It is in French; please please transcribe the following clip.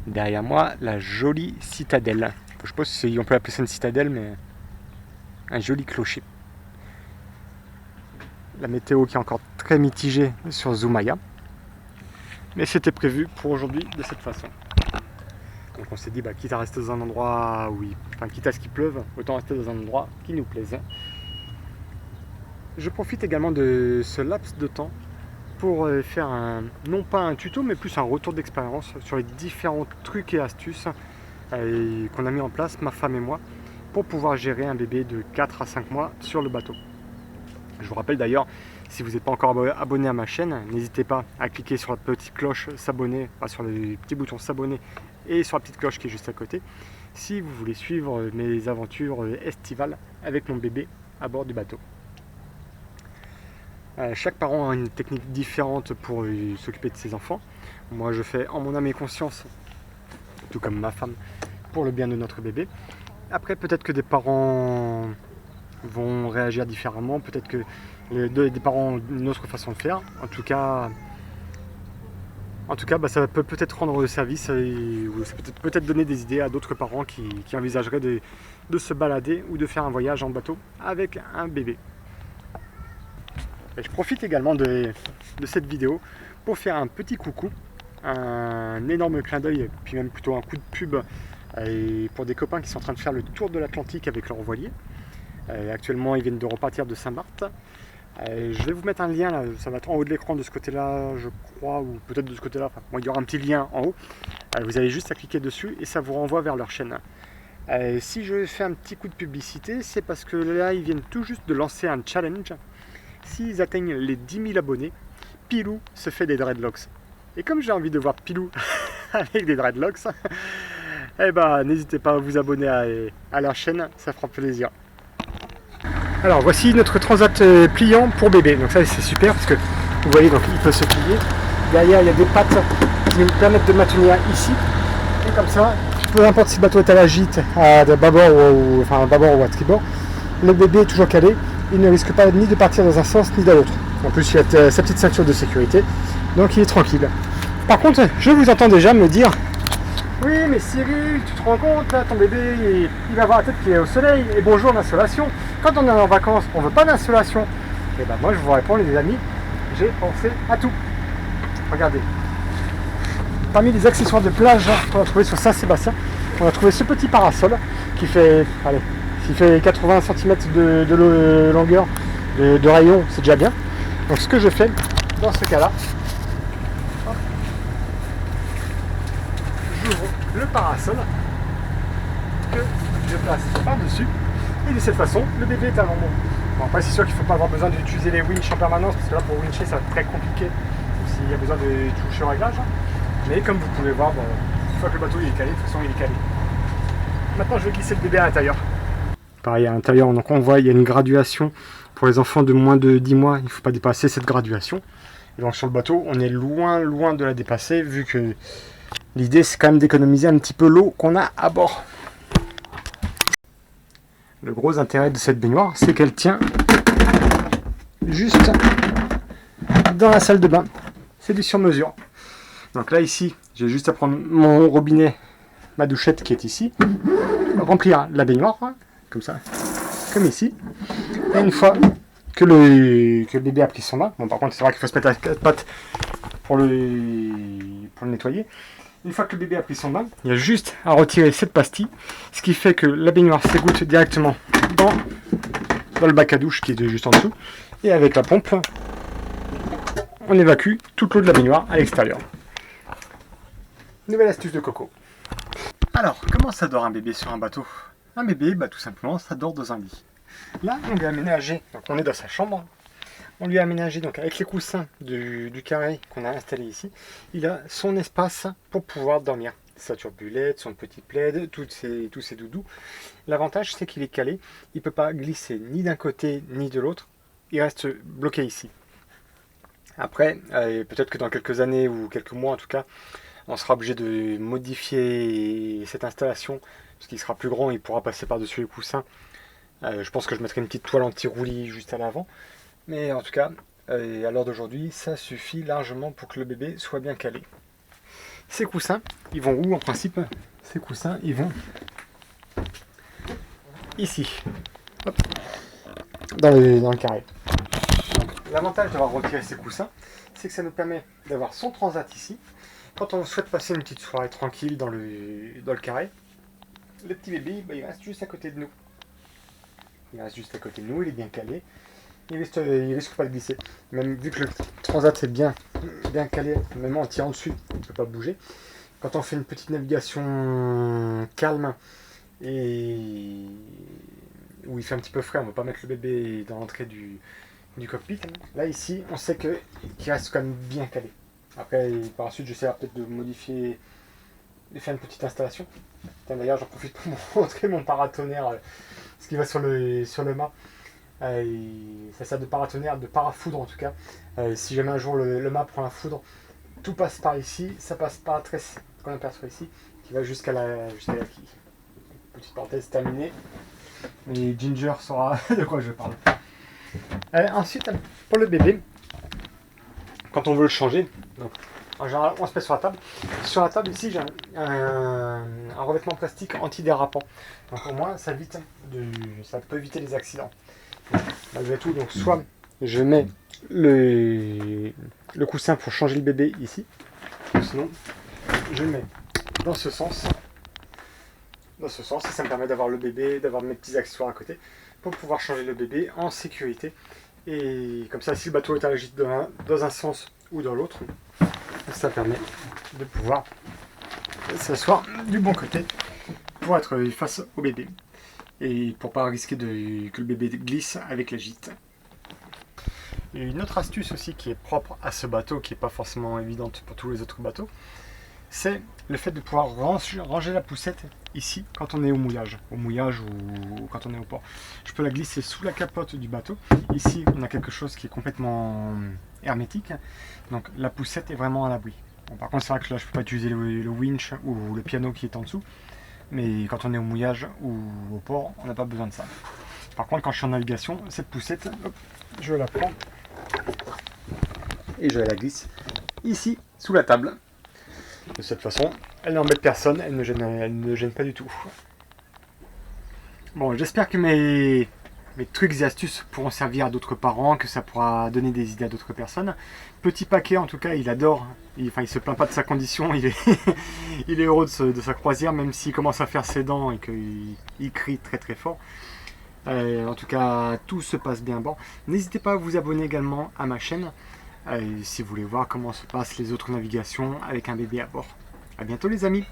Derrière moi, la jolie citadelle. Je sais pas si on peut appeler ça une citadelle, mais un joli clocher. La météo qui est encore très mitigée sur Zoumaya. Mais c'était prévu pour aujourd'hui de cette façon. Donc on s'est dit, quitte à rester dans un endroit où quitte à ce qu'il pleuve, autant rester dans un endroit qui nous plaise. Je profite également de ce laps de temps pour faire non pas un tuto, mais plus un retour d'expérience sur les différents trucs et astuces qu'on a mis en place, ma femme et moi, pour pouvoir gérer un bébé de 4 à 5 mois sur le bateau. Je vous rappelle d'ailleurs, si vous n'êtes pas encore abonné à ma chaîne, n'hésitez pas à cliquer sur la petite cloche s'abonner, sur le petit bouton s'abonner et sur la petite cloche qui est juste à côté, si vous voulez suivre mes aventures estivales avec mon bébé à bord du bateau. Chaque parent a une technique différente pour s'occuper de ses enfants. Moi je fais en mon âme et conscience, tout comme ma femme, pour le bien de notre bébé. Après peut-être que des parents vont réagir différemment, peut-être que des parents ont une autre façon de faire. En tout cas ça peut peut-être rendre service et ça peut peut-être donner des idées à d'autres parents qui envisageraient de se balader ou de faire un voyage en bateau avec un bébé. Et je profite également de cette vidéo pour faire un petit coucou, un énorme clin d'œil, puis même plutôt un coup de pub pour des copains qui sont en train de faire le tour de l'Atlantique avec leur voilier. Actuellement, ils viennent de repartir de Saint-Barth. Je vais vous mettre un lien, là, ça va être en haut de l'écran de ce côté-là, je crois, ou peut-être de ce côté-là. Il y aura un petit lien en haut. Vous avez juste à cliquer dessus et ça vous renvoie vers leur chaîne. Si je fais un petit coup de publicité, c'est parce que là, ils viennent tout juste de lancer un challenge. S'ils atteignent les 10 000 abonnés, Pilou se fait des dreadlocks. Et comme j'ai envie de voir Pilou avec des dreadlocks, n'hésitez pas à vous abonner à leur chaîne, ça fera plaisir. Alors voici notre transat pliant pour bébé. Donc ça c'est super parce que vous voyez, donc il peut se plier. Derrière il y a des pattes qui nous permettent de maintenir ici. Et comme ça, peu importe si le bateau est à la gîte, à bâbord ou à tribord, le bébé est toujours calé. Il ne risque pas ni de partir dans un sens ni dans l'autre. En plus, il a sa petite ceinture de sécurité, donc il est tranquille. Par contre, je vous entends déjà me dire « Oui, mais Cyril, tu te rends compte, là, ton bébé, il va avoir la tête qui est au soleil, et bonjour l'insolation. Quand on est en vacances, on ne veut pas d'insolation. » Et moi, je vous réponds, les amis, j'ai pensé à tout. Regardez. Parmi les accessoires de plage qu'on a trouvé sur Saint-Sébastien, on a trouvé ce petit parasol qui fait 80 cm de longueur de rayon, c'est déjà bien. Donc ce que je fais dans ce cas-là, j'ouvre le parasol que je place par-dessus et de cette façon le bébé est à l'ombre. Bon, après c'est sûr qu'il ne faut pas avoir besoin d'utiliser les winches en permanence parce que là pour wincher ça va être très compliqué s'il y a besoin de toucher au réglage. Mais comme vous pouvez voir, une fois que le bateau est calé, de toute façon il est calé. Maintenant je vais glisser le bébé à l'intérieur. Pareil à l'intérieur, donc on voit il y a une graduation pour les enfants de moins de 10 mois, il ne faut pas dépasser cette graduation. Et donc sur le bateau, on est loin de la dépasser, vu que l'idée c'est quand même d'économiser un petit peu l'eau qu'on a à bord. Le gros intérêt de cette baignoire, c'est qu'elle tient juste dans la salle de bain. C'est du sur-mesure. Donc là ici, j'ai juste à prendre mon robinet, ma douchette qui est ici, remplir la baignoire, comme ça, comme ici. Et une fois que le bébé a pris son bain, bon par contre c'est vrai qu'il faut se mettre à quatre pattes pour le nettoyer. Une fois que le bébé a pris son bain, il y a juste à retirer cette pastille, ce qui fait que la baignoire s'égoutte directement dans le bac à douche qui est juste en dessous. Et avec la pompe, on évacue toute l'eau de la baignoire à l'extérieur. Nouvelle astuce de Coco. Alors, comment ça dort un bébé sur un bateau? Un bébé, tout simplement, ça dort dans un lit. Là, on lui a aménagé, donc on est dans sa chambre, on lui a aménagé donc avec les coussins du carré qu'on a installé ici, il a son espace pour pouvoir dormir. Sa turbulette, son petit plaid, tous ses doudous. L'avantage, c'est qu'il est calé, il ne peut pas glisser ni d'un côté ni de l'autre, il reste bloqué ici. Après, peut-être que dans quelques années ou quelques mois en tout cas, on sera obligé de modifier cette installation, parce qu'il sera plus grand, il pourra passer par-dessus les coussins. Je pense que je mettrai une petite toile anti-roulis juste à l'avant. Mais en tout cas, à l'heure d'aujourd'hui, ça suffit largement pour que le bébé soit bien calé. ces coussins, ils vont où en principe? Ces coussins, ils vont ici, hop, dans le carré. L'avantage d'avoir retiré ces coussins, c'est que ça nous permet d'avoir son transat ici. Quand on souhaite passer une petite soirée tranquille dans le carré, le petit bébé, il reste juste à côté de nous. Il reste juste à côté de nous, il est bien calé. Il risque pas de glisser. Même vu que le transat est bien calé, même en tirant dessus, il ne peut pas bouger. Quand on fait une petite navigation calme et où il fait un petit peu frais, on ne va pas mettre le bébé dans l'entrée du cockpit. Là ici, on sait qu'il reste quand même bien calé. Après, par la suite, j'essaierai peut-être de modifier, de faire une petite installation. D'ailleurs, j'en profite pour montrer mon paratonnerre, ce qui va sur le mât. Ça sert de paratonnerre, de parafoudre en tout cas. Si jamais un jour le mât prend la foudre, tout passe par ici, ça passe par la tresse qu'on aperçoit ici, qui va jusqu'à la quille. Petite parenthèse terminée. Et Ginger saura de quoi je parle. Ensuite, pour le bébé, quand on veut le changer, donc, en général, on se met sur la table. Sur la table, ici, j'ai un revêtement plastique antidérapant. Donc, au moins, ça peut éviter les accidents. Malgré tout, donc, soit je mets le coussin pour changer le bébé ici, sinon, je le mets dans ce sens. Et ça me permet d'avoir le bébé, d'avoir mes petits accessoires à côté, pour pouvoir changer le bébé en sécurité. Et comme ça, si le bateau est allergique dans un sens ou dans l'autre, ça permet de pouvoir s'asseoir du bon côté pour être face au bébé et pour pas risquer que le bébé glisse avec la gîte. Et une autre astuce aussi qui est propre à ce bateau, qui n'est pas forcément évidente pour tous les autres bateaux, c'est le fait de pouvoir ranger la poussette ici quand on est au mouillage ou quand on est au port. Je peux la glisser sous la capote du bateau. Ici, on a quelque chose qui est complètement hermétique, donc la poussette est vraiment à l'abri. Bon, par contre, c'est vrai que là, je ne peux pas utiliser le winch ou le piano qui est en dessous, mais quand on est au mouillage ou au port, on n'a pas besoin de ça. Par contre, quand je suis en navigation, cette poussette, hop, je la prends et je la glisse ici, sous la table. De cette façon, elle n'embête personne, elle ne gêne pas du tout. Bon, j'espère que mes trucs et astuces pourront servir à d'autres parents, que ça pourra donner des idées à d'autres personnes. Petit paquet, en tout cas, il adore, il se plaint pas de sa condition, il est heureux de sa croisière, même s'il commence à faire ses dents et qu'il crie très très fort. En tout cas, tout se passe bien. Bon, n'hésitez pas à vous abonner également à ma chaîne. Si vous voulez voir comment se passent les autres navigations avec un bébé à bord. A bientôt les amis!